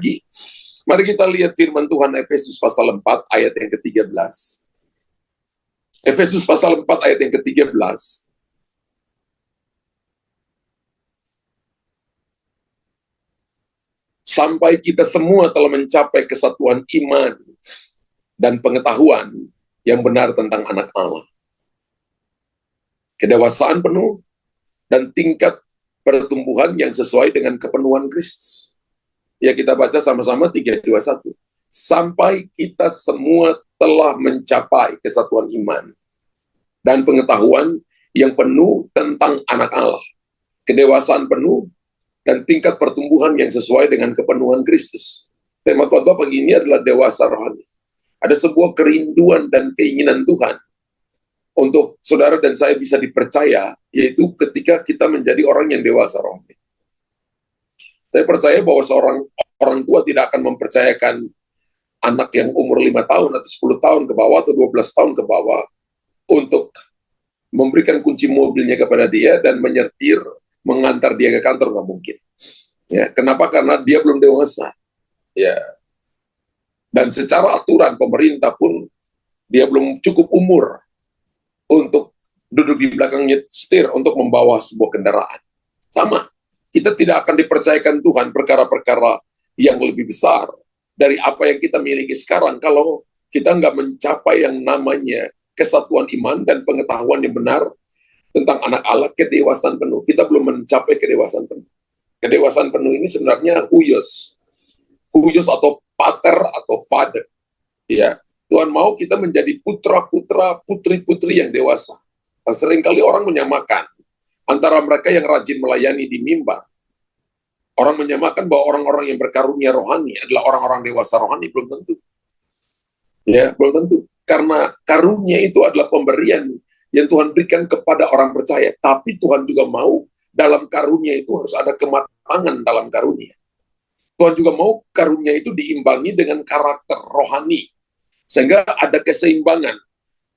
lagi. Mari kita lihat firman Tuhan Efesus pasal 4 ayat yang ke-13. Efesus pasal 4 ayat yang ke-13. Sampai kita semua telah mencapai kesatuan iman dan pengetahuan yang benar tentang anak Allah. Kedewasaan penuh dan tingkat pertumbuhan yang sesuai dengan kepenuhan Kristus. Ya, kita baca sama-sama 3, 2, 1. Sampai kita semua telah mencapai kesatuan iman dan pengetahuan yang penuh tentang anak Allah. Kedewasaan penuh dan tingkat pertumbuhan yang sesuai dengan kepenuhan Kristus. Tema khotbah pagi ini adalah dewasa rohani. Ada sebuah kerinduan dan keinginan Tuhan untuk saudara dan saya bisa dipercaya, yaitu ketika kita menjadi orang yang dewasa rohani. Saya percaya bahwa seorang orang tua tidak akan mempercayakan anak yang umur 5 tahun atau 10 tahun ke bawah atau 12 tahun ke bawah untuk memberikan kunci mobilnya kepada dia dan menyetir, mengantar dia ke kantor, nggak mungkin. Ya, kenapa? Karena dia belum dewasa. Ya. Dan secara aturan pemerintah pun dia belum cukup umur untuk duduk di belakang setir untuk membawa sebuah kendaraan. Sama, kita tidak akan dipercayakan Tuhan perkara-perkara yang lebih besar dari apa yang kita miliki sekarang kalau kita nggak mencapai yang namanya kesatuan iman dan pengetahuan yang benar tentang anak Allah, kedewasaan penuh. Kita belum mencapai kedewasaan penuh. Kedewasaan penuh ini sebenarnya huyos. Huyos atau pater atau father. Ya, Tuhan mau kita menjadi putra-putra, putri-putri yang dewasa. Nah, seringkali orang menyamakan antara mereka yang rajin melayani di mimbar. Orang menyamakan bahwa orang-orang yang berkarunia rohani adalah orang-orang dewasa rohani. Belum tentu. Ya, belum tentu. Karena karunia itu adalah pemberian yang Tuhan berikan kepada orang percaya. Tapi Tuhan juga mau dalam karunia itu harus ada kematangan dalam karunia. Tuhan juga mau karunia itu diimbangi dengan karakter rohani. Sehingga ada keseimbangan.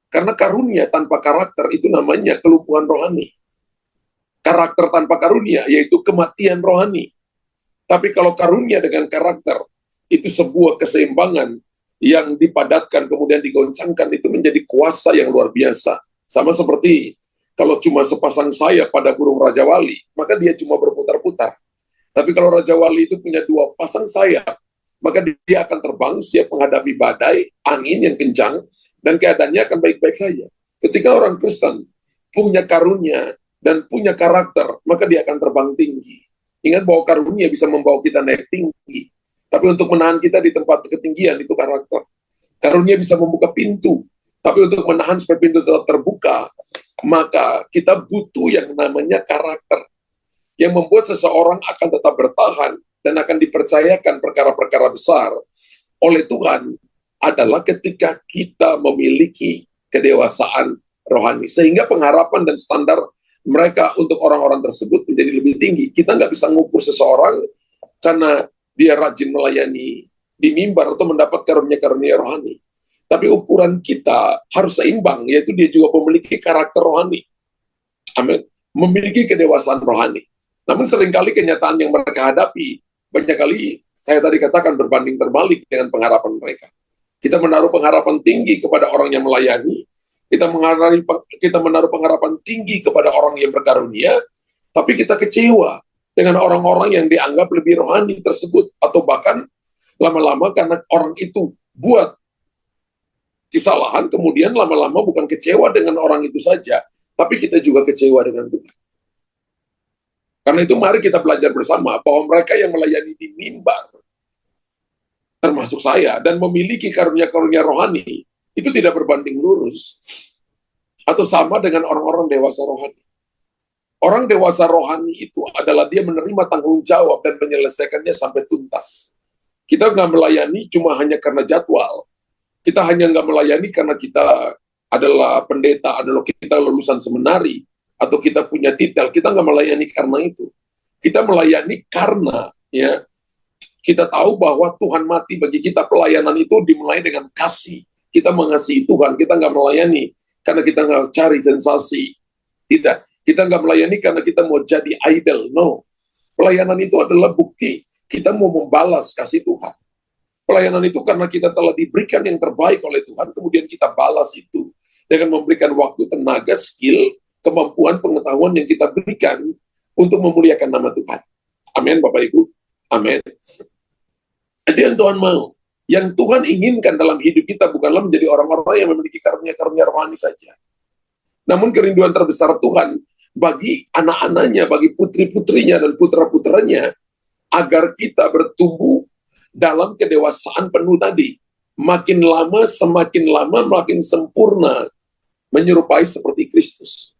Karena karunia tanpa karakter itu namanya kelumpuhan rohani. Karakter tanpa karunia yaitu kematian rohani. Tapi kalau karunia dengan karakter, itu sebuah keseimbangan yang dipadatkan, kemudian digoncangkan, itu menjadi kuasa yang luar biasa. Sama seperti kalau cuma sepasang sayap pada burung Raja Wali, maka dia cuma berputar-putar. Tapi kalau Raja Wali itu punya 2 pasang sayap, maka dia akan terbang siap menghadapi badai, angin yang kencang, dan keadaannya akan baik-baik saja. Ketika orang Kristen punya karunia dan punya karakter, maka dia akan terbang tinggi. Ingat bahwa karunia bisa membawa kita naik tinggi. Tapi untuk menahan kita di tempat ketinggian itu karakter. Karunia bisa membuka pintu. Tapi untuk menahan supaya pintu tetap terbuka, maka kita butuh yang namanya karakter. Yang membuat seseorang akan tetap bertahan dan akan dipercayakan perkara-perkara besar oleh Tuhan adalah ketika kita memiliki kedewasaan rohani. Sehingga pengharapan dan standar mereka untuk orang-orang tersebut menjadi lebih tinggi. Kita nggak bisa ngukur seseorang karena dia rajin melayani di mimbar atau mendapat karunia-karunia rohani. Tapi ukuran kita harus seimbang, yaitu dia juga memiliki karakter rohani. Amin. Memiliki kedewasaan rohani. Namun seringkali kenyataan yang mereka hadapi, banyak kali saya tadi katakan berbanding terbalik dengan pengharapan mereka. Kita menaruh pengharapan tinggi kepada orang yang melayani, kita menaruh pengharapan tinggi kepada orang yang berkarunia, tapi kita kecewa dengan orang-orang yang dianggap lebih rohani tersebut, atau bahkan lama-lama karena orang itu buat kesalahan, kemudian lama-lama bukan kecewa dengan orang itu saja, tapi kita juga kecewa dengan Tuhan. Karena itu mari kita belajar bersama bahwa mereka yang melayani di mimbar, termasuk saya, dan memiliki karunia-karunia rohani, itu tidak berbanding lurus atau sama dengan orang-orang dewasa rohani. Orang dewasa rohani itu adalah dia menerima tanggung jawab dan menyelesaikannya sampai tuntas. Kita nggak melayani cuma hanya karena jadwal. Kita hanya nggak melayani karena kita adalah pendeta, adalah kita lulusan seminari, atau kita punya titel. Kita nggak melayani karena itu. Kita melayani karena ya kita tahu bahwa Tuhan mati bagi kita. Pelayanan itu dimulai dengan kasih. Kita mengasihi Tuhan, kita nggak melayani karena kita nggak cari sensasi. Tidak, kita nggak melayani karena kita mau jadi idol. No, pelayanan itu adalah bukti kita mau membalas kasih Tuhan. Pelayanan itu karena kita telah diberikan yang terbaik oleh Tuhan, kemudian kita balas itu dengan memberikan waktu, tenaga, skill, kemampuan, pengetahuan yang kita berikan untuk memuliakan nama Tuhan. Amin, Bapak Ibu. Amin. Itu yang Tuhan mau. Yang Tuhan inginkan dalam hidup kita bukanlah menjadi orang-orang yang memiliki karunia-karunia rohani saja. Namun kerinduan terbesar Tuhan bagi anak-anaknya, bagi putri-putrinya dan putra-putranya, agar kita bertumbuh dalam kedewasaan penuh tadi. Makin lama, semakin lama, makin sempurna, menyerupai seperti Kristus.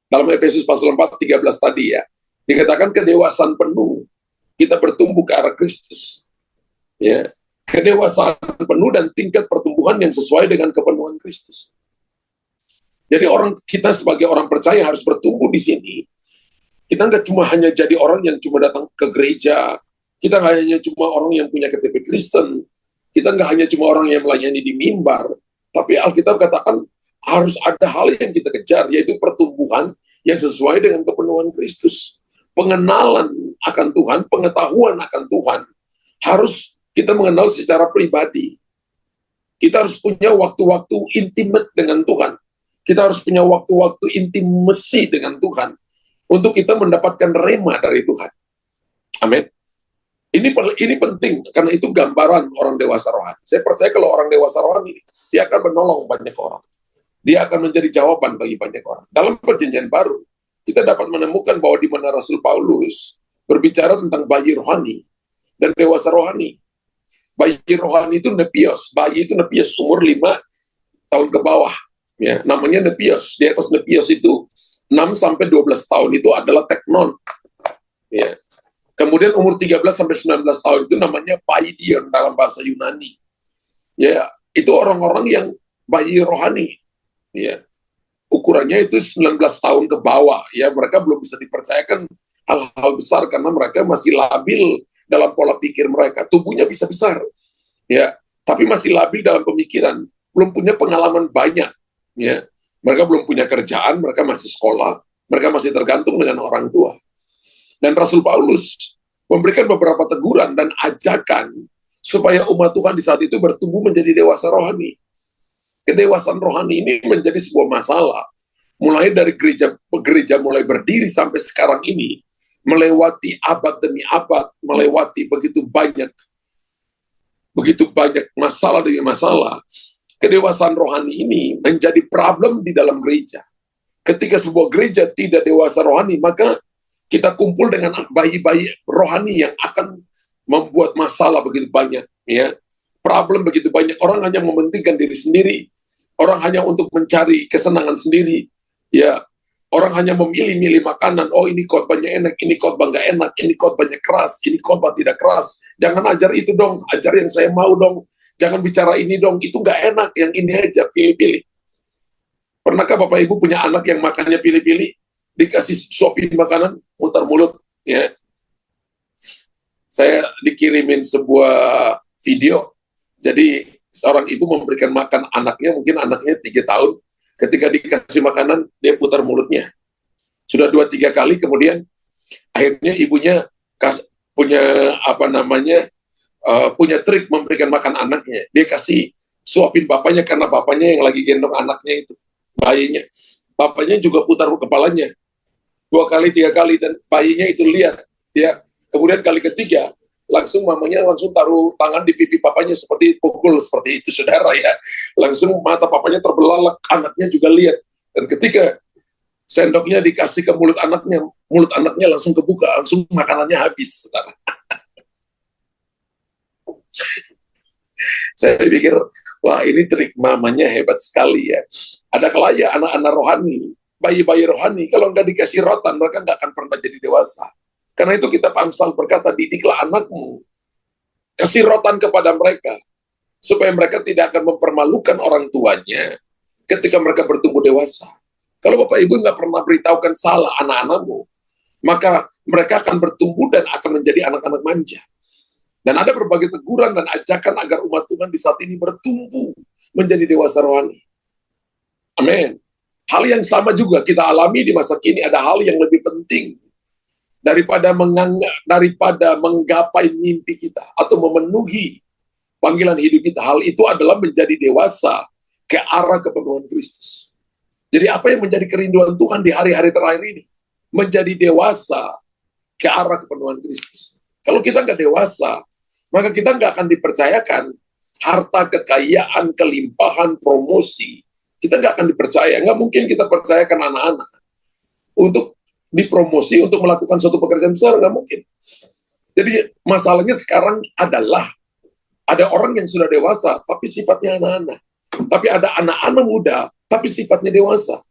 Dalam Efesus pasal 4, 13 tadi ya, dikatakan kedewasaan penuh, kita bertumbuh ke arah Kristus. Ya, kedewasaan penuh dan tingkat pertumbuhan yang sesuai dengan kepenuhan Kristus. Jadi kita sebagai orang percaya harus bertumbuh di sini. Kita nggak cuma hanya jadi orang yang cuma datang ke gereja, kita nggak hanya cuma orang yang punya KTP Kristen, kita nggak hanya cuma orang yang melayani di mimbar, tapi Alkitab katakan harus ada hal yang kita kejar, yaitu pertumbuhan yang sesuai dengan kepenuhan Kristus. Pengenalan akan Tuhan, pengetahuan akan Tuhan, harus kita mengenal secara pribadi. Kita harus punya waktu-waktu intimate dengan Tuhan. Kita harus punya waktu-waktu intimasi dengan Tuhan untuk kita mendapatkan rema dari Tuhan. Amin. Ini penting, karena itu gambaran orang dewasa rohani. Saya percaya kalau orang dewasa rohani, dia akan menolong banyak orang. Dia akan menjadi jawaban bagi banyak orang. Dalam perjanjian baru, kita dapat menemukan bahwa di mana Rasul Paulus berbicara tentang bayi rohani dan dewasa rohani. Bayi rohani itu nepios. Bayi itu nepios umur 5 tahun ke bawah. Ya, namanya nepios. Di atas nepios itu 6 sampai 12 tahun itu adalah teknon. Ya. Kemudian umur 13 sampai 19 tahun itu namanya paidion dalam bahasa Yunani. Ya, itu orang-orang yang bayi rohani. Ya. Ukurannya itu 19 tahun ke bawah. Ya, mereka belum bisa dipercayakan hal-hal besar karena mereka masih labil dalam pola pikir mereka. Tubuhnya bisa besar. Ya, tapi masih labil dalam pemikiran, belum punya pengalaman banyak. Ya, mereka belum punya kerjaan, mereka masih sekolah, mereka masih tergantung dengan orang tua. Dan Rasul Paulus memberikan beberapa teguran dan ajakan supaya umat Tuhan di saat itu bertumbuh menjadi dewasa rohani. Kedewasaan rohani ini menjadi sebuah masalah. Mulai dari gereja mulai berdiri sampai sekarang ini, melewati abad demi abad, melewati begitu banyak masalah demi masalah. Kedewasaan rohani ini menjadi problem di dalam gereja. Ketika sebuah gereja tidak dewasa rohani, maka kita kumpul dengan bayi-bayi rohani yang akan membuat masalah begitu banyak. Ya, problem begitu banyak. Orang hanya mementingkan diri sendiri. Orang hanya untuk mencari kesenangan sendiri. Ya, orang hanya memilih-milih makanan. Oh, ini khotbahnya enak, ini khotbah nggak enak, ini khotbahnya keras, ini khotbah tidak keras. Jangan ajar itu dong, ajar yang saya mau dong. Jangan bicara ini dong, itu nggak enak, yang ini aja, pilih-pilih. Pernahkah Bapak Ibu punya anak yang makannya pilih-pilih, dikasih suapin makanan, muter mulut, ya? Saya dikirimin sebuah video, jadi seorang ibu memberikan makan anaknya, mungkin anaknya 3 tahun, ketika dikasih makanan, dia putar mulutnya. Sudah 2-3 kali, kemudian akhirnya ibunya punya punya trik memberikan makan anaknya. Dia kasih suapin bapaknya karena bapaknya yang lagi gendong anaknya itu, bayinya. Bapaknya juga putar kepalanya 2 kali, 3 kali, dan bayinya itu lihat. Ya. Kemudian kali ketiga, mamanya langsung taruh tangan di pipi papanya seperti pukul seperti itu, saudara ya. Langsung mata papanya terbelalak, anaknya juga lihat. Dan ketika sendoknya dikasih ke mulut anaknya langsung kebuka, langsung makanannya habis, saudara. Saya pikir, wah ini trik mamanya hebat sekali ya. Ada kalanya anak-anak rohani, bayi-bayi rohani, kalau nggak dikasih rotan, mereka nggak akan pernah jadi dewasa. Karena itu kitab Amsal berkata, didiklah anakmu, kasih rotan kepada mereka, supaya mereka tidak akan mempermalukan orang tuanya ketika mereka bertumbuh dewasa. Kalau Bapak Ibu nggak pernah beritahukan salah anak-anakmu, maka mereka akan bertumbuh dan akan menjadi anak-anak manja. Dan ada berbagai teguran dan ajakan agar umat Tuhan di saat ini bertumbuh menjadi dewasa rohani. Amin. Hal yang sama juga kita alami di masa kini, ada hal yang lebih penting daripada menggapai mimpi kita atau memenuhi panggilan hidup kita. Hal itu adalah menjadi dewasa ke arah kepenuhan Kristus. Jadi apa yang menjadi kerinduan Tuhan di hari-hari terakhir ini? Menjadi dewasa ke arah kepenuhan Kristus. Kalau kita nggak dewasa, maka kita nggak akan dipercayakan harta, kekayaan, kelimpahan, promosi. Kita nggak akan dipercaya. Nggak mungkin kita percayakan anak-anak untuk dipromosi, untuk melakukan suatu pekerjaan besar, nggak mungkin. Jadi masalahnya sekarang adalah ada orang yang sudah dewasa, tapi sifatnya anak-anak. Tapi ada anak-anak muda, tapi sifatnya dewasa.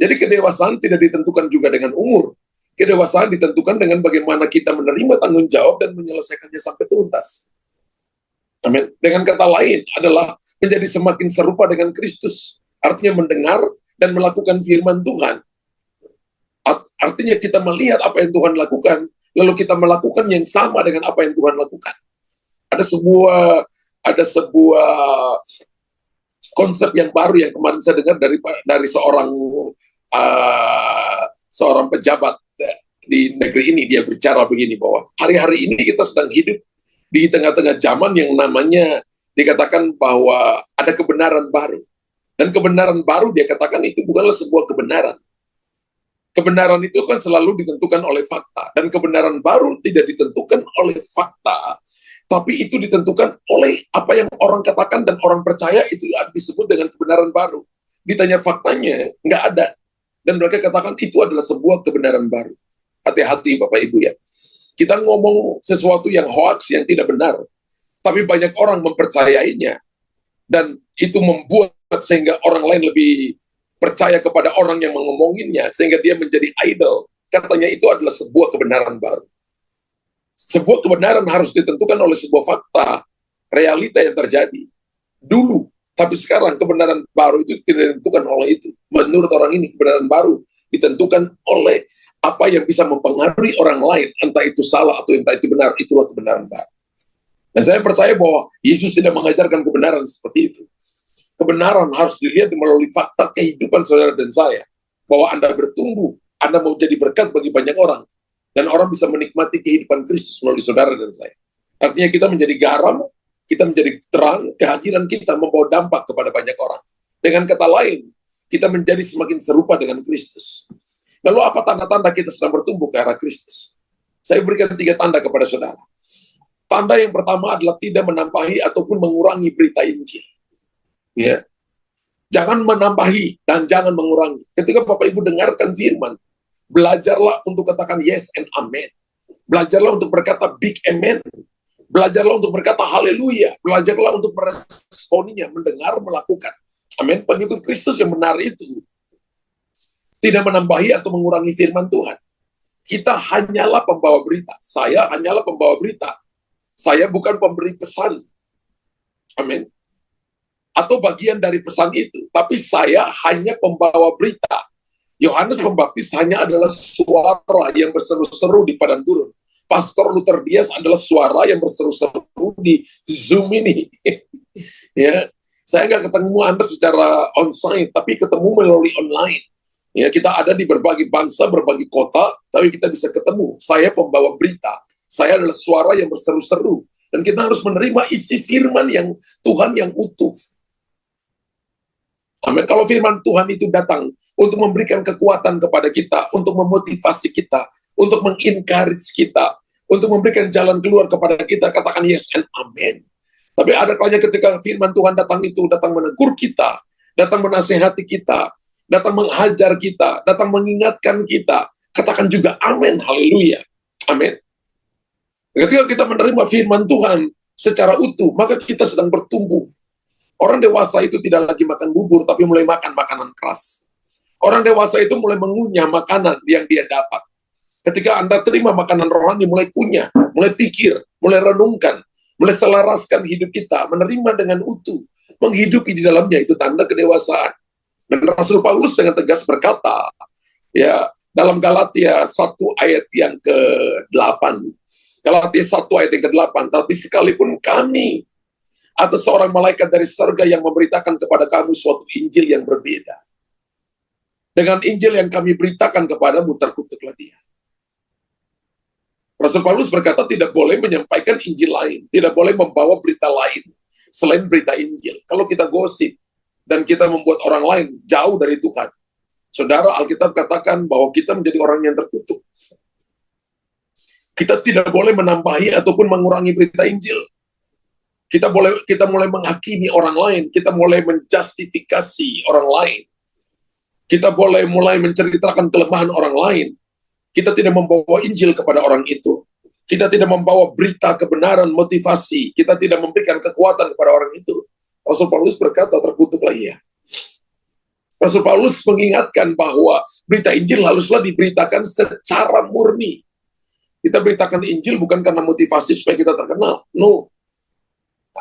Jadi kedewasaan tidak ditentukan juga dengan umur. Kedewasaan ditentukan dengan bagaimana kita menerima tanggung jawab dan menyelesaikannya sampai tuntas. Amin. Dengan kata lain adalah menjadi semakin serupa dengan Kristus. Artinya mendengar dan melakukan firman Tuhan. Artinya kita melihat apa yang Tuhan lakukan, lalu kita melakukan yang sama dengan apa yang Tuhan lakukan. Ada sebuah konsep yang baru yang kemarin saya dengar dari seorang pejabat di negeri ini. Dia bicara begini, bahwa hari-hari ini kita sedang hidup di tengah-tengah zaman yang namanya dikatakan bahwa ada kebenaran baru. Dan kebenaran baru dia katakan itu bukanlah sebuah kebenaran. Kebenaran itu kan selalu ditentukan oleh fakta. Dan kebenaran baru tidak ditentukan oleh fakta, tapi itu ditentukan oleh apa yang orang katakan dan orang percaya, itu disebut dengan kebenaran baru. Ditanya faktanya, nggak ada. Dan mereka katakan itu adalah sebuah kebenaran baru. Hati-hati Bapak Ibu ya. Kita ngomong sesuatu yang hoax, yang tidak benar. Tapi banyak orang mempercayainya. Dan itu membuat sehingga orang lain lebih percaya kepada orang yang mengomonginnya, sehingga dia menjadi idol. Katanya itu adalah sebuah kebenaran baru. Sebuah kebenaran harus ditentukan oleh sebuah fakta, realita yang terjadi dulu. Tapi sekarang kebenaran baru itu tidak ditentukan oleh itu. Menurut orang ini, kebenaran baru ditentukan oleh apa yang bisa mempengaruhi orang lain, entah itu salah atau entah itu benar. Itulah kebenaran baru. Dan saya percaya bahwa Yesus tidak mengajarkan kebenaran seperti itu. Kebenaran harus dilihat melalui fakta kehidupan saudara dan saya. Bahwa Anda bertumbuh, Anda mau jadi berkat bagi banyak orang. Dan orang bisa menikmati kehidupan Kristus melalui saudara dan saya. Artinya kita menjadi garam, kita menjadi terang, kehadiran kita membawa dampak kepada banyak orang. Dengan kata lain, kita menjadi semakin serupa dengan Kristus. Lalu apa tanda-tanda kita sedang bertumbuh ke arah Kristus? Saya berikan 3 tanda kepada saudara. Tanda yang pertama adalah tidak menambahi ataupun mengurangi berita Injil. Ya. Jangan menambahi dan jangan mengurangi. Ketika Bapak Ibu dengarkan firman, belajarlah untuk katakan yes and amen. Belajarlah untuk berkata big amen. Belajarlah untuk berkata haleluya. Belajarlah untuk meresponinya, mendengar, melakukan. Amin. Pengikut Kristus yang benar itu tidak menambahi atau mengurangi firman Tuhan. Kita hanyalah pembawa berita. Saya hanyalah pembawa berita. Saya bukan pemberi pesan. Amin. Atau bagian dari pesan itu, tapi saya hanya pembawa berita. Yohanes Pembaptis hanya adalah suara yang berseru-seru di padang gurun. Pastor Luther Dias adalah suara yang berseru-seru di Zoom ini. Ya, saya nggak ketemu Anda secara on-site, tapi ketemu melalui online. Ya, kita ada di berbagai bangsa, berbagai kota, tapi kita bisa ketemu. Saya pembawa berita. Saya adalah suara yang berseru-seru. Dan kita harus menerima isi firman yang Tuhan yang utuh. Amin. Kalau firman Tuhan itu datang untuk memberikan kekuatan kepada kita, untuk memotivasi kita, untuk mengencourage kita, untuk memberikan jalan keluar kepada kita, katakan yes and amen. Tapi ada kalanya ketika firman Tuhan datang itu, datang menegur kita, datang menasehati kita, datang menghajar kita, datang mengingatkan kita, katakan juga amin, haleluya, amin. Ketika kita menerima firman Tuhan secara utuh, maka kita sedang bertumbuh. Orang dewasa itu tidak lagi makan bubur, tapi mulai makan makanan keras. Orang dewasa itu mulai mengunyah makanan yang dia dapat. Ketika Anda terima makanan rohani, mulai kunyah, mulai pikir, mulai renungkan, mulai selaraskan hidup kita, menerima dengan utuh, menghidupi di dalamnya, itu tanda kedewasaan. Dan Rasul Paulus dengan tegas berkata, ya dalam Galatia 1 ayat yang ke-8, Galatia 1 ayat yang ke-8, tapi sekalipun kami atau seorang malaikat dari surga yang memberitakan kepada kamu suatu Injil yang berbeda. Dengan Injil yang kami beritakan kepadamu, terkutuklah dia. Rasul Paulus berkata tidak boleh menyampaikan Injil lain, tidak boleh membawa berita lain selain berita Injil. Kalau kita gosip dan kita membuat orang lain jauh dari Tuhan, saudara, Alkitab katakan bahwa kita menjadi orang yang terkutuk. Kita tidak boleh menambahi ataupun mengurangi berita Injil. Kita mulai menghakimi orang lain, kita mulai menjustifikasi orang lain. Kita mulai menceritakan kelemahan orang lain. Kita tidak membawa Injil kepada orang itu. Kita tidak membawa berita kebenaran, motivasi. Kita tidak memberikan kekuatan kepada orang itu. Rasul Paulus berkata, terkutuklah ia. Rasul Paulus mengingatkan bahwa berita Injil haruslah diberitakan secara murni. Kita beritakan Injil bukan karena motivasi supaya kita terkenal. No.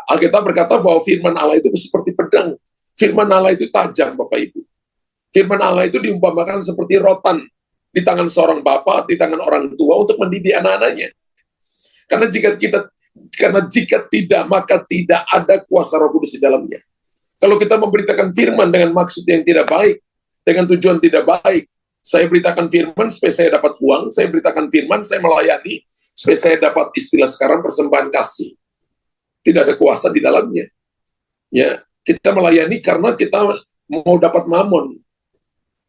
Alkitab berkata bahwa firman Allah itu seperti pedang. Firman Allah itu tajam, Bapak Ibu. Firman Allah itu diumpamakan seperti rotan di tangan seorang bapak, di tangan orang tua untuk mendidik anak-anaknya. Karena jika tidak, maka tidak ada kuasa Roh Kudus di dalamnya. Kalau kita memberitakan firman dengan maksud yang tidak baik, dengan tujuan tidak baik, saya beritakan firman supaya saya dapat uang, saya beritakan firman, saya melayani, supaya saya dapat istilah sekarang persembahan kasih. Tidak ada kuasa di dalamnya. Ya, kita melayani karena kita mau dapat mamon.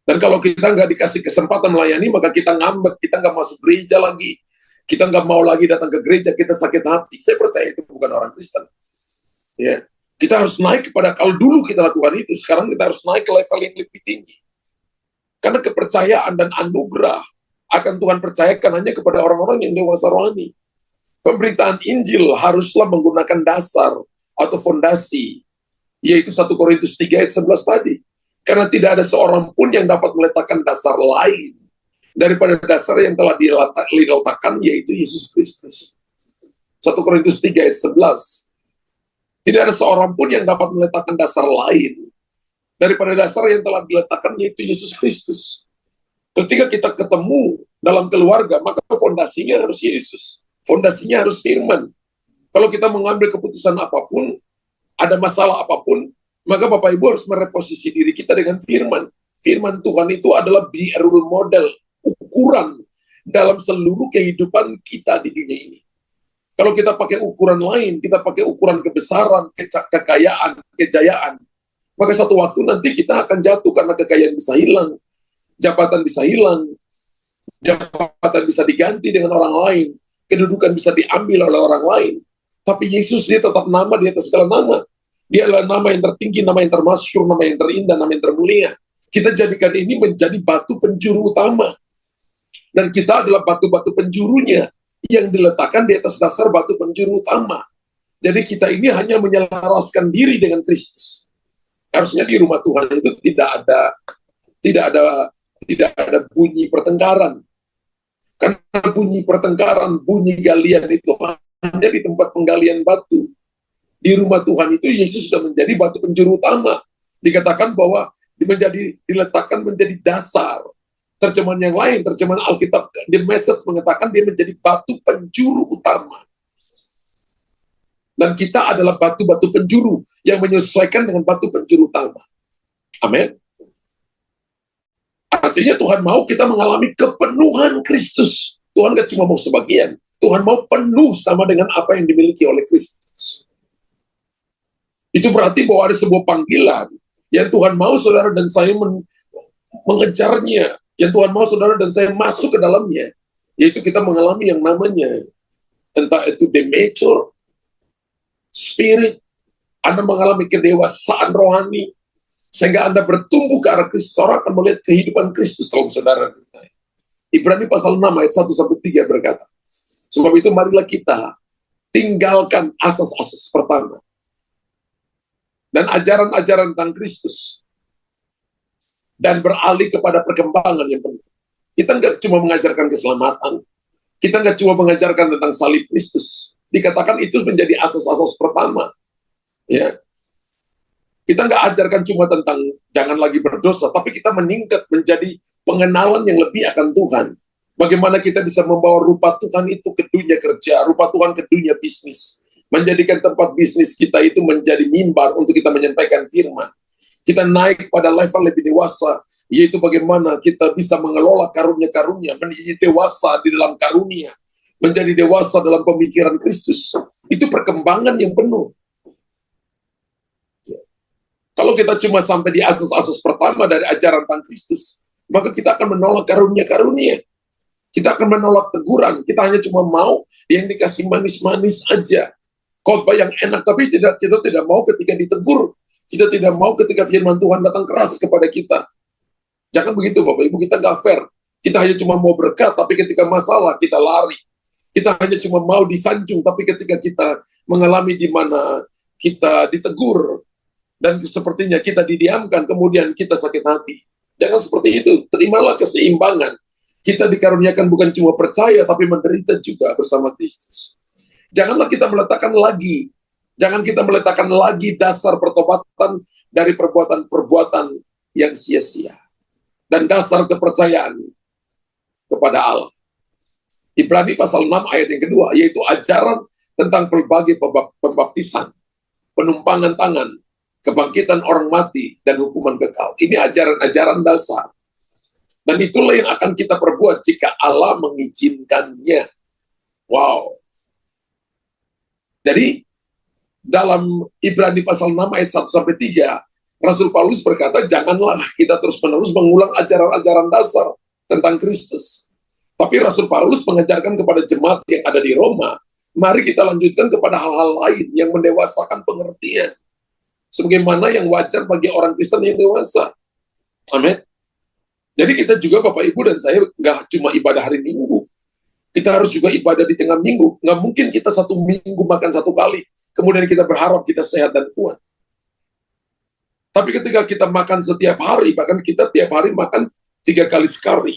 Dan kalau kita nggak dikasih kesempatan melayani, maka kita ngambek, kita nggak masuk gereja lagi, kita nggak mau lagi datang ke gereja, kita sakit hati. Saya percaya itu bukan orang Kristen. Ya, kita harus naik kepada, kalau dulu kita lakukan itu, sekarang kita harus naik ke level yang lebih tinggi. Karena kepercayaan dan anugerah akan Tuhan percayakan hanya kepada orang-orang yang dewasa rohani. Pemberitaan Injil haruslah menggunakan dasar atau fondasi, yaitu 1 Korintus 3 ayat 11 tadi. Karena tidak ada seorang pun yang dapat meletakkan dasar lain daripada dasar yang telah diletakkan, yaitu Yesus Kristus. 1 Korintus 3 ayat 11. Tidak ada seorang pun yang dapat meletakkan dasar lain daripada dasar yang telah diletakkan, yaitu Yesus Kristus. Ketika kita ketemu dalam keluarga, maka fondasinya harus Yesus. Fondasinya harus firman. Kalau kita mengambil keputusan apapun, ada masalah apapun, maka Bapak Ibu harus mereposisi diri kita dengan firman. Firman Tuhan itu adalah role model, ukuran dalam seluruh kehidupan kita di dunia ini. Kalau kita pakai ukuran lain, kita pakai ukuran kebesaran, kekayaan, kejayaan, maka satu waktu nanti kita akan jatuh karena kekayaan bisa hilang, jabatan bisa hilang, jabatan bisa diganti dengan orang lain, kedudukan bisa diambil oleh orang lain. Tapi Yesus dia tetap nama di atas segala nama. Dia adalah nama yang tertinggi, nama yang termasyhur, nama yang terindah, nama yang termulia. Kita jadikan ini menjadi batu penjuru utama. Dan kita adalah batu-batu penjurunya yang diletakkan di atas dasar batu penjuru utama. Jadi kita ini hanya menyelaraskan diri dengan Kristus. Harusnya di rumah Tuhan itu tidak ada bunyi pertengkaran. Karena bunyi pertengkaran, bunyi galian itu hanya di tempat penggalian batu. Di rumah Tuhan itu Yesus sudah menjadi batu penjuru utama. Dikatakan bahwa diletakkan menjadi dasar. Terjemahan yang lain, terjemahan Alkitab, The Message mengatakan dia menjadi batu penjuru utama. Dan kita adalah batu-batu penjuru yang menyesuaikan dengan batu penjuru utama. Amin. Artinya Tuhan mau kita mengalami kepenuhan Kristus. Tuhan gak cuma mau sebagian. Tuhan mau penuh sama dengan apa yang dimiliki oleh Kristus. Itu berarti bahwa ada sebuah panggilan yang Tuhan mau saudara dan saya mengejarnya, yang Tuhan mau saudara dan saya masuk ke dalamnya, yaitu kita mengalami yang namanya, entah itu the mature spirit, Anda mengalami kedewasaan rohani, sehingga Anda bertumbuh ke arah Kristus. Orang akan melihat kehidupan Kristus dalam saudara. Ibrani pasal 6 ayat 1-3 berkata, sebab itu marilah kita tinggalkan asas-asas pertama dan ajaran-ajaran tentang Kristus dan beralih kepada perkembangan yang penuh. Kita nggak cuma mengajarkan keselamatan, kita nggak cuma mengajarkan tentang salib Kristus. Dikatakan itu menjadi asas-asas pertama. Ya, kita nggak ajarkan cuma tentang jangan lagi berdosa, tapi kita meningkat menjadi pengenalan yang lebih akan Tuhan. Bagaimana kita bisa membawa rupa Tuhan itu ke dunia kerja, rupa Tuhan ke dunia bisnis. Menjadikan tempat bisnis kita itu menjadi mimbar untuk kita menyampaikan firman. Kita naik pada level lebih dewasa, yaitu bagaimana kita bisa mengelola karunia-karunia, menjadi dewasa di dalam karunia, menjadi dewasa dalam pemikiran Kristus. Itu perkembangan yang penuh. Kalau kita cuma sampai di asas-asas pertama dari ajaran tentang Kristus, maka kita akan menolak karunia-karunia. Kita akan menolak teguran. Kita hanya cuma mau yang dikasih manis-manis aja. Khotbah yang enak, tapi kita tidak mau ketika ditegur. Kita tidak mau ketika firman Tuhan datang keras kepada kita. Jangan begitu Bapak Ibu, kita nggak fair. Kita hanya cuma mau berkat, tapi ketika masalah kita lari. Kita hanya cuma mau disanjung, tapi ketika kita mengalami di mana kita ditegur, dan sepertinya kita didiamkan, kemudian kita sakit hati. Jangan seperti itu, terimalah keseimbangan. Kita dikaruniakan bukan cuma percaya, tapi menderita juga bersama Kristus. Jangan kita meletakkan lagi dasar pertobatan dari perbuatan-perbuatan yang sia-sia. Dan dasar kepercayaan kepada Allah. Ibrani pasal 6 ayat yang kedua, yaitu ajaran tentang berbagai pembaptisan, penumpangan tangan, kebangkitan orang mati, dan hukuman kekal. Ini ajaran-ajaran dasar. Dan itulah yang akan kita perbuat jika Allah mengizinkannya. Wow. Jadi, dalam Ibrani pasal 6 ayat 1-3, Rasul Paulus berkata, janganlah kita terus-menerus mengulang ajaran-ajaran dasar tentang Kristus. Tapi Rasul Paulus mengajarkan kepada jemaat yang ada di Roma, mari kita lanjutkan kepada hal-hal lain yang mendewasakan pengertian. Sebagaimana yang wajar bagi orang Kristen yang dewasa. Amin. Jadi kita juga Bapak Ibu dan saya nggak cuma ibadah hari Minggu. Kita harus juga ibadah di tengah minggu. Nggak mungkin kita satu minggu makan satu kali. Kemudian kita berharap kita sehat dan kuat. Tapi ketika kita makan setiap hari, bahkan kita tiap hari makan 3 kali sekali.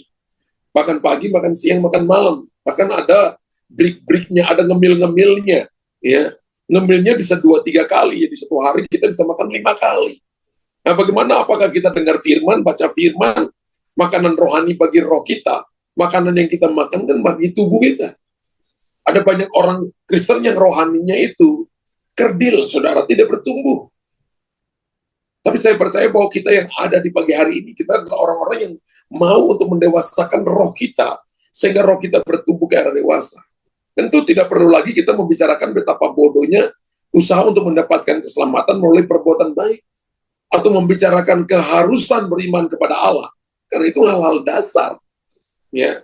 Bahkan pagi, makan siang, makan malam. Bahkan ada break-breaknya, ada ngemil-ngemilnya. Ya. Ngemilnya bisa 2-3 kali. Jadi satu hari kita bisa makan 5 kali. Nah bagaimana apakah kita dengar firman, baca firman, makanan rohani bagi roh kita, makanan yang kita makan kan bagi tubuh kita. Ada banyak orang Kristen yang rohaninya itu kerdil, saudara, tidak bertumbuh. Tapi saya percaya bahwa kita yang ada di pagi hari ini, kita adalah orang-orang yang mau untuk mendewasakan roh kita, sehingga roh kita bertumbuh ke arah dewasa. Tentu tidak perlu lagi kita membicarakan betapa bodohnya usaha untuk mendapatkan keselamatan melalui perbuatan baik, atau membicarakan keharusan beriman kepada Allah, karena itu hal-hal dasar. Ya.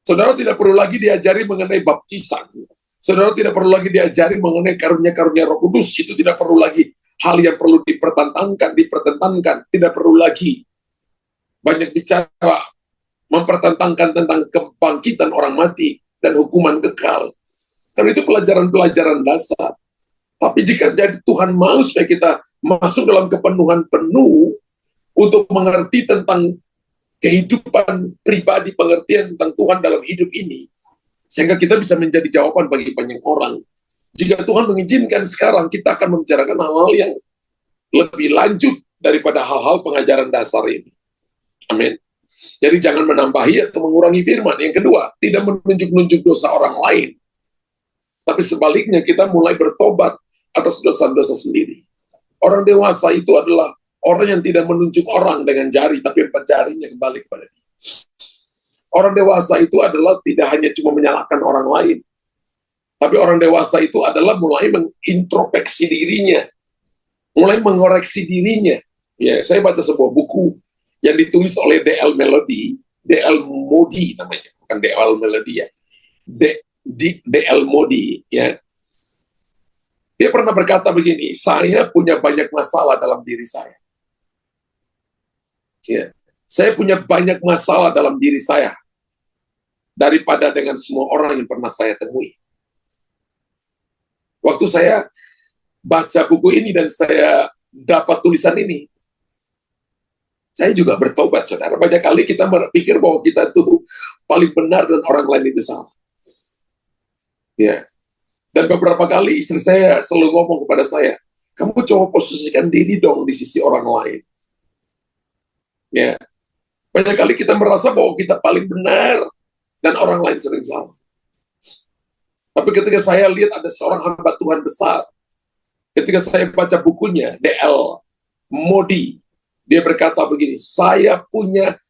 Saudara tidak perlu lagi diajari mengenai baptisan. Saudara tidak perlu lagi diajari mengenai karunia-karunia Roh Kudus. Itu tidak perlu lagi hal yang perlu dipertentangkan. Tidak perlu lagi banyak bicara, mempertentangkan tentang kebangkitan orang mati dan hukuman kekal. Karena itu pelajaran-pelajaran dasar. Tapi jika jadi Tuhan mau supaya kita masuk dalam kepenuhan penuh untuk mengerti tentang kehidupan pribadi, pengertian tentang Tuhan dalam hidup ini, sehingga kita bisa menjadi jawaban bagi banyak orang. Jika Tuhan mengizinkan sekarang, kita akan membicarakan hal-hal yang lebih lanjut daripada hal-hal pengajaran dasar ini. Amin. Jadi jangan menambahi atau mengurangi firman. Yang kedua, tidak menunjuk-nunjuk dosa orang lain. Tapi sebaliknya kita mulai bertobat atas dosa-dosa sendiri. Orang dewasa itu adalah orang yang tidak menunjuk orang dengan jari, tapi jarinya kembali kepada dia. Orang dewasa itu adalah tidak hanya cuma menyalahkan orang lain, tapi orang dewasa itu adalah mulai mengintrospeksi dirinya, mulai mengoreksi dirinya. Ya, saya baca sebuah buku yang ditulis oleh D.L. Moody namanya, bukan D.L. Melody ya, D.L. Moody ya. Dia pernah berkata begini, saya punya banyak masalah dalam diri saya. Ya, saya punya banyak masalah dalam diri saya daripada dengan semua orang yang pernah saya temui. Waktu saya baca buku ini dan saya dapat tulisan ini, saya juga bertobat, saudara. Banyak kali kita berpikir bahwa kita tuh paling benar dan orang lain itu salah. Ya. Dan beberapa kali istri saya selalu ngomong kepada saya, kamu coba posisikan diri dong di sisi orang lain. Ya. Banyak kali kita merasa bahwa kita paling benar dan orang lain sering salah. Tapi ketika saya lihat ada seorang hamba Tuhan besar, ketika saya baca bukunya, D.L. Moody, dia berkata begini, saya punya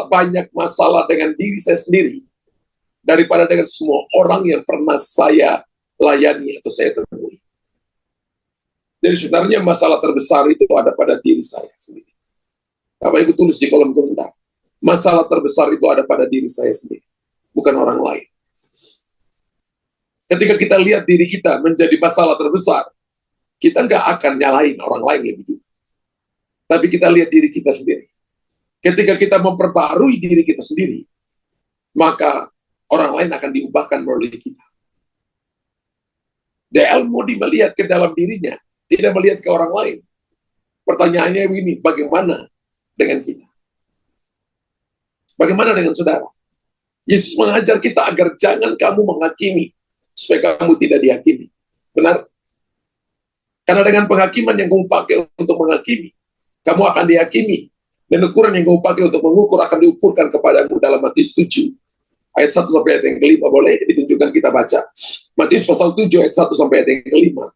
banyak masalah dengan diri saya sendiri, daripada dengan semua orang yang pernah saya layani atau saya temui. Jadi sebenarnya masalah terbesar itu ada pada diri saya sendiri. Bapak Ibu tulis di kolom komentar. Masalah terbesar itu ada pada diri saya sendiri, bukan orang lain. Ketika kita lihat diri kita menjadi masalah terbesar, kita nggak akan nyalain orang lain lebih dulu. Tapi kita lihat diri kita sendiri. Ketika kita memperbarui diri kita sendiri, maka orang lain akan diubahkan melalui kita. D.L. Moody melihat ke dalam dirinya, tidak melihat ke orang lain. Pertanyaannya begini, bagaimana dengan kita? Bagaimana dengan saudara? Yesus mengajar kita agar jangan kamu menghakimi, supaya kamu tidak dihakimi. Benar? Karena dengan penghakiman yang kamu pakai untuk menghakimi, kamu akan dihakimi. Dan ukuran yang kamu pakai untuk mengukur akan diukurkan kepadamu dalam Matius 7. Ayat 1 sampai ayat yang kelima. Boleh ditunjukkan kita baca. Matius pasal 7 ayat 1 sampai ayat yang kelima.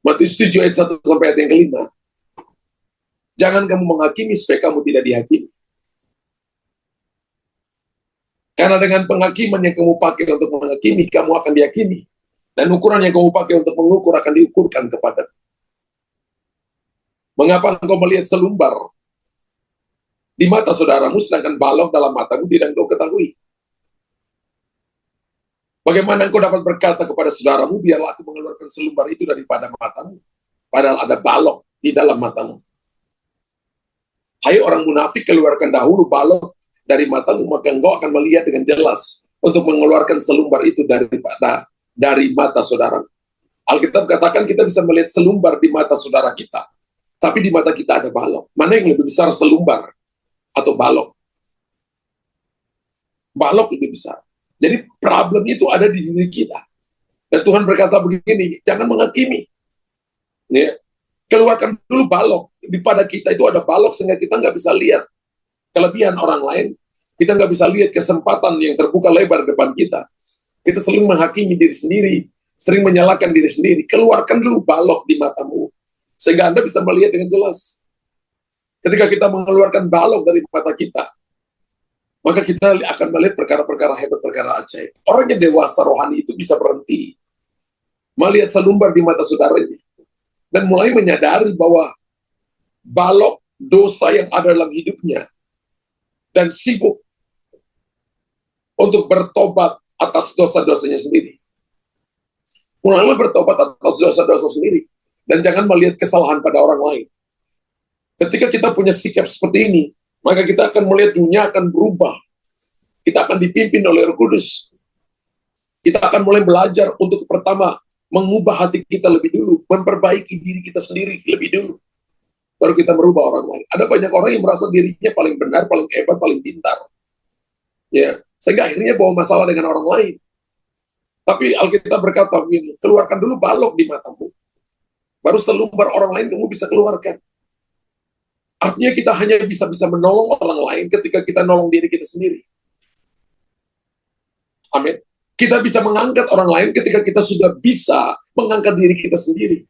Matius 7 ayat 1 sampai ayat yang kelima. Jangan kamu menghakimi supaya kamu tidak dihakimi. Karena dengan penghakiman yang kamu pakai untuk menghakimi, kamu akan dihakimi. Dan ukuran yang kamu pakai untuk mengukur akan diukurkan kepadamu. Mengapa engkau melihat selumbar di mata saudaramu, sedangkan balok dalam matamu tidak engkau ketahui? Bagaimana engkau dapat berkata kepada saudaramu, biarlah aku mengeluarkan selumbar itu daripada matamu, padahal ada balok di dalam matamu. Hai orang munafik, keluarkan dahulu balok dari matamu, maka engkau akan melihat dengan jelas untuk mengeluarkan selumbar itu dari mata saudara. Alkitab katakan kita bisa melihat selumbar di mata saudara kita, tapi di mata kita ada balok. Mana yang lebih besar, selumbar atau balok? Balok lebih besar. Jadi problem itu ada di diri kita. Dan Tuhan berkata begini, jangan menghakimi. Ya. Keluarkan dulu balok. Di pada kita itu ada balok sehingga kita nggak bisa lihat kelebihan orang lain. Kita nggak bisa lihat kesempatan yang terbuka lebar depan kita. Kita sering menghakimi diri sendiri, sering menyalahkan diri sendiri. Keluarkan dulu balok di matamu, sehingga Anda bisa melihat dengan jelas. Ketika kita mengeluarkan balok dari mata kita, maka kita akan melihat perkara-perkara hebat, perkara ajaib. Orang yang dewasa rohani itu bisa berhenti melihat selumbar di mata saudaranya, dan mulai menyadari bahwa balok dosa yang ada dalam hidupnya, dan sibuk untuk bertobat atas dosa-dosanya sendiri. Mulailah bertobat atas dosa-dosa sendiri, dan jangan melihat kesalahan pada orang lain. Ketika kita punya sikap seperti ini, maka kita akan melihat dunia akan berubah. Kita akan dipimpin oleh Roh Kudus. Kita akan mulai belajar untuk pertama mengubah hati kita lebih dulu, memperbaiki diri kita sendiri lebih dulu, baru kita merubah orang lain. Ada banyak orang yang merasa dirinya paling benar, paling hebat, paling pintar, ya, sehingga akhirnya bawa masalah dengan orang lain. Tapi Alkitab berkata begini, keluarkan dulu balok di matamu, baru selumbar orang lain kamu bisa keluarkan. Artinya kita hanya bisa menolong orang lain ketika kita nolong diri kita sendiri. Amin. Kita bisa mengangkat orang lain ketika kita sudah bisa mengangkat diri kita sendiri.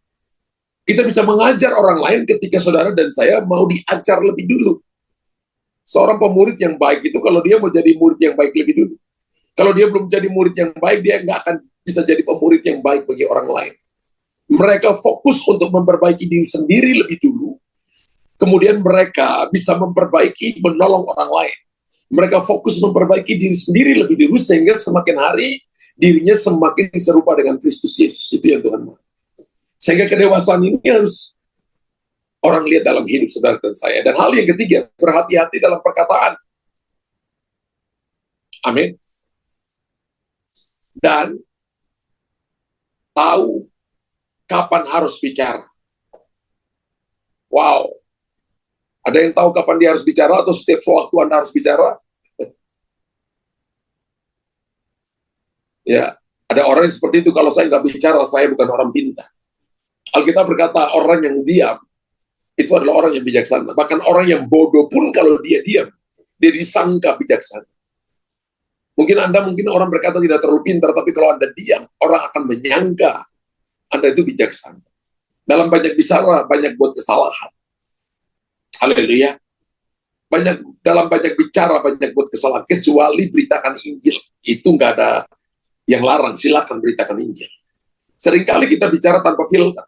Kita bisa mengajar orang lain ketika saudara dan saya mau diajar lebih dulu. Seorang pemurid yang baik itu kalau dia mau jadi murid yang baik lebih dulu. Kalau dia belum jadi murid yang baik, dia nggak akan bisa jadi pemurid yang baik bagi orang lain. Mereka fokus untuk memperbaiki diri sendiri lebih dulu, kemudian mereka bisa memperbaiki, menolong orang lain. Mereka fokus memperbaiki diri sendiri lebih dulu, sehingga semakin hari dirinya semakin serupa dengan Kristus Yesus. Itu yang Tuhan mau. Sehingga kedewasaan ini harus orang lihat dalam hidup saudara dan saya. Dan hal yang ketiga, berhati-hati dalam perkataan. Amin. Dan tahu kapan harus bicara. Wow. Ada yang tahu kapan dia harus bicara atau setiap waktu Anda harus bicara? Ya, ada orang yang seperti itu, kalau saya nggak bicara, saya bukan orang pintar. Alkitab berkata orang yang diam, itu adalah orang yang bijaksana. Bahkan orang yang bodoh pun kalau dia diam, dia disangka bijaksana. Mungkin orang berkata tidak terlalu pintar, tapi kalau Anda diam, orang akan menyangka Anda itu bijaksana. Dalam banyak bicara, banyak buat kesalahan. Haleluya. dalam banyak bicara, banyak buat kesalahan, kecuali beritakan Injil. Itu nggak ada yang larang, silakan beritakan Injil. Seringkali kita bicara tanpa filter,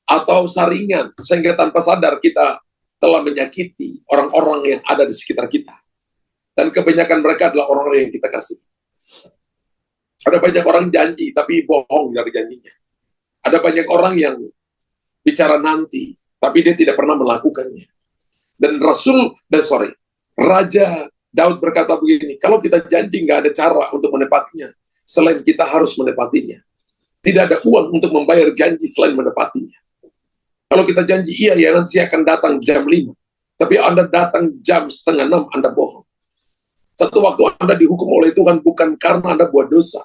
atau saringan, sehingga tanpa sadar kita telah menyakiti orang-orang yang ada di sekitar kita. Dan kebanyakan mereka adalah orang-orang yang kita kasih. Ada banyak orang janji, tapi bohong dari janjinya. Ada banyak orang yang bicara nanti, tapi dia tidak pernah melakukannya. Dan Raja Daud berkata begini, kalau kita janji nggak ada cara untuk menepatinya, selain kita harus menepatinya. Tidak ada uang untuk membayar janji selain menepatinya. Kalau kita janji, iya nanti saya akan datang jam 5. Tapi Anda datang jam setengah 6, Anda bohong. Satu waktu Anda dihukum oleh Tuhan bukan karena Anda buat dosa,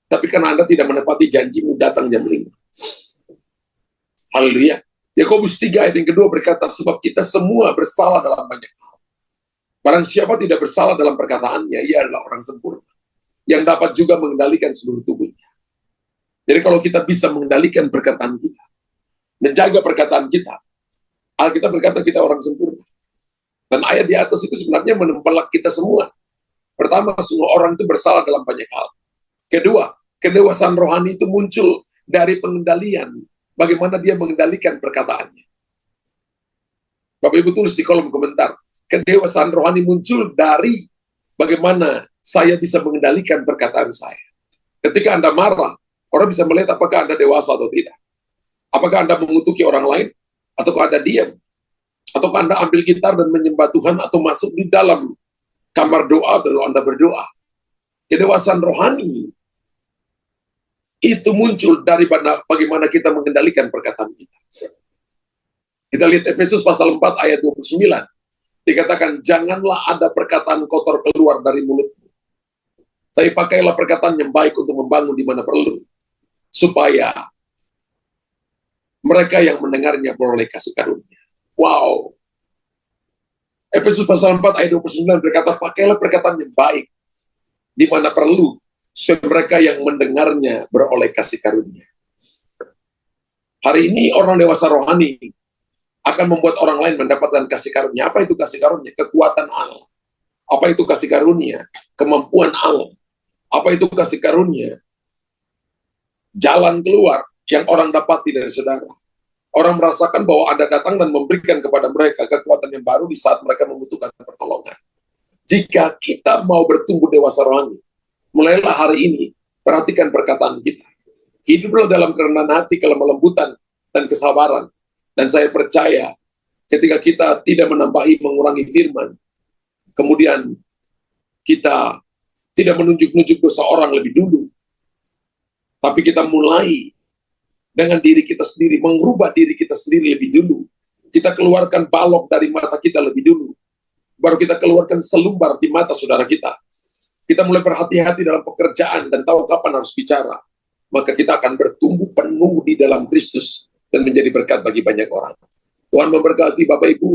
tapi karena Anda tidak menepati janjimu datang jam 5. Haleluya. Yakobus 3 ayat yang kedua berkata, sebab kita semua bersalah dalam banyak hal. Barang siapa tidak bersalah dalam perkataannya, ia adalah orang sempurna, yang dapat juga mengendalikan seluruh tubuhnya. Jadi kalau kita bisa mengendalikan perkataan kita, menjaga perkataan kita, Alkitab berkata kita orang sempurna. Dan ayat di atas itu sebenarnya menempelak kita semua. Pertama, semua orang itu bersalah dalam banyak hal. Kedua, kedewasaan rohani itu muncul dari pengendalian, bagaimana dia mengendalikan perkataannya. Bapak Ibu tulis di kolom komentar, kedewasaan rohani muncul dari bagaimana saya bisa mengendalikan perkataan saya. Ketika Anda marah, orang bisa melihat apakah Anda dewasa atau tidak. Apakah Anda mengutuki orang lain, ataukah Anda diam? Ataukah Anda ambil gitar dan menyembah Tuhan, atau masuk di dalam kamar doa lalu Anda berdoa? Kedewasaan rohani itu muncul dari bagaimana kita mengendalikan perkataan kita. Kita lihat Efesus pasal 4 ayat 29. Dikatakan, janganlah ada perkataan kotor keluar dari mulutmu, tapi pakailah perkataan yang baik untuk membangun di mana perlu, supaya mereka yang mendengarnya beroleh kasih karunia. Wow. Efesus pasal 4 ayat 29 berkata, pakailah perkataan yang baik di mana perlu, supaya mereka yang mendengarnya beroleh kasih karunia. Hari ini orang dewasa rohani akan membuat orang lain mendapatkan kasih karunia. Apa itu kasih karunia? Kekuatan Allah. Apa itu kasih karunia? Kemampuan Allah. Apa itu kasih karunia? Jalan keluar yang orang dapati dari saudara. Orang merasakan bahwa Anda datang dan memberikan kepada mereka kekuatan yang baru di saat mereka membutuhkan pertolongan. Jika kita mau bertumbuh dewasa rohani, mulailah hari ini, perhatikan perkataan kita. Hiduplah dalam kerendahan hati, kelemah lembutan, dan kesabaran. Dan saya percaya, ketika kita tidak menambahi, mengurangi firman, kemudian kita tidak menunjuk-nunjuk dosa orang lebih dulu, tapi kita mulai dengan diri kita sendiri, mengubah diri kita sendiri lebih dulu. Kita keluarkan balok dari mata kita lebih dulu. Baru kita keluarkan selumbar di mata saudara kita. Kita mulai berhati-hati dalam pekerjaan dan tahu kapan harus bicara. Maka kita akan bertumbuh penuh di dalam Kristus dan menjadi berkat bagi banyak orang. Tuhan memberkati Bapak Ibu.